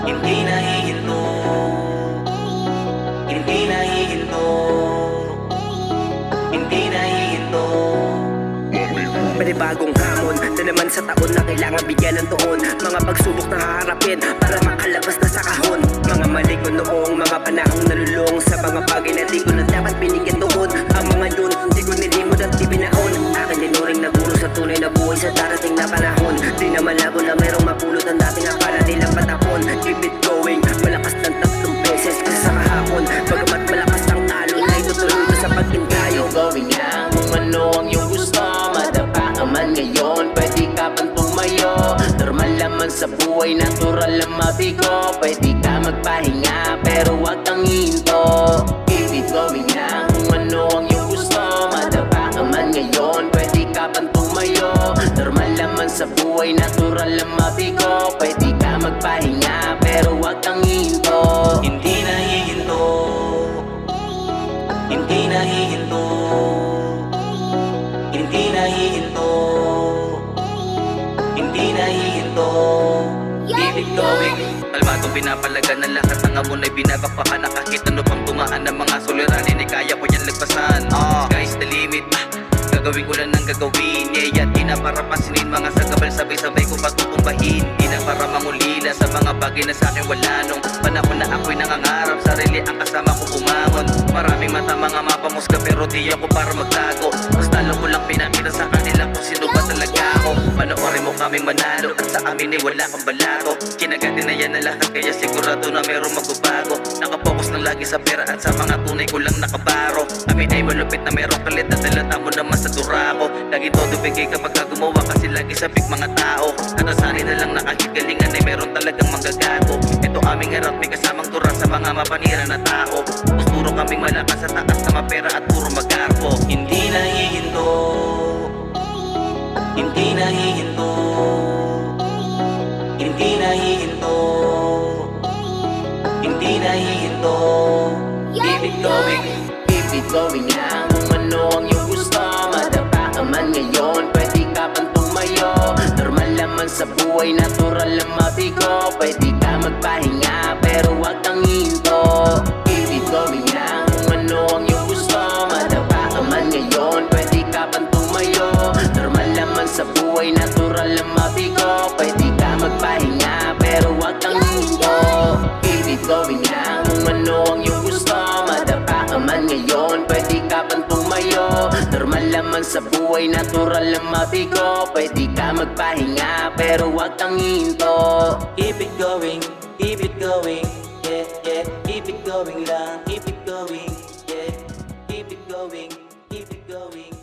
Hindi nahihinto, hindi nahihinto, hindi nahihinto. Panibagong hamon na naman sa taon na kailangan bigyan ng tuon. Mga pagsubok na haharapin para makalabas na sa kahon. Mga mali ko noong mga panahong nalulong sa mga bagay na di ko na dapat binigyan tuon. Ang mga yun, di ko nilimod at di binaon. Akin tinuring na guro sa tunay na buhay sa darating na panahon. Di naman lago na merong mapulot ang dating akala nilang patapon. Keep it going, malakas ng 3 beses kasi sa kahapon. Bagamat malakas ang alon ay tutuloy ko sa pagkintayo. Going lang kung ano ang iyong gusto. Madapa ka man ngayon, pwede ka pang tumayo. Normal naman sa buhay, natural ang mabigo. Pwede ka magpahinga, pero wag kang hihinto. Keep it going lang kung ano ang iyong gusto. Madapa ka man ngayon, pwede ka pang tumayo. Normal naman sa buhay, natural ang mabigo. Pwede ka magpahinga, pero wag kang hihinto. Hindi nahihinto, hindi nahihinto, hindi nahihinto, hindi nahihinto. Keep it going. Kalmadong pinapalagan ng lahat ng amon ay binabakbakan na kahit ano pang tumaan ng mga suliranin ay kaya ko yan lagpasan. Sky's the limit, gagawin ko lang ng gagawin. Yeah, di na para pasinin mga sagabal, sabay-sabay ko patutumbahin. Di na para mangulila sa mga bagay na sa akin wala nung panahon na ako'y nangangarap. Sarili ang kasama ko bumangon. Maraming mata mga mapamusga pero di ako para magtago. Mas talo ko lang pinakita sa kanila kung sino ba talaga ako. Panoorin mo kaming manalo at sa amin ay wala kang balato. Kinagati na yan na lahat kaya sigurado na merong magbabago. Nakapokus lang lagi sa pera at sa mga tunay ko lang nakabaro. Amin ay malupit na merong kalit at dalata mo naman sa durako. Lagi todo bigay kapag gumawa kasi lagi sabik mga tao. At asanin na lang na kahit galingan ay meron talagang manggagago. Ito aming harap may kasamang tura sa mga mapanira na tao. Puro kaming malakas sa taas na mapera at puro magarpo. Hindi nahihinto, hindi nahihinto, hindi nahihinto, hindi nahihinto. Keep it going, Keep it going lang kung ano ang iyong gusto. Madapa ka man ngayon, pwede ka pang tumayo. Normal naman sa buhay, natural ang mabigo. Pwede ka magpahinga, pero wag kang hihinto. Keep it going lang kung ano ang iyong gusto. Madapa ka man ngayon, pwede ka pang tumayo. Normal naman sa buhay, natural ang mabigo. Pwede ka magpahinga, pero wag kang hihinto. Keep it going lang kung ano ang iyong gusto. Madapa ka man ngayon, pwede ka pang tumayo. Normal naman sa buhay, natural ang mabigo. Pwede ka magpahinga, pero wag kang hihinto. keep it going, keep it going. Yeah, yeah, keep it going lang, keep it going. Yeah, keep it going, keep it going.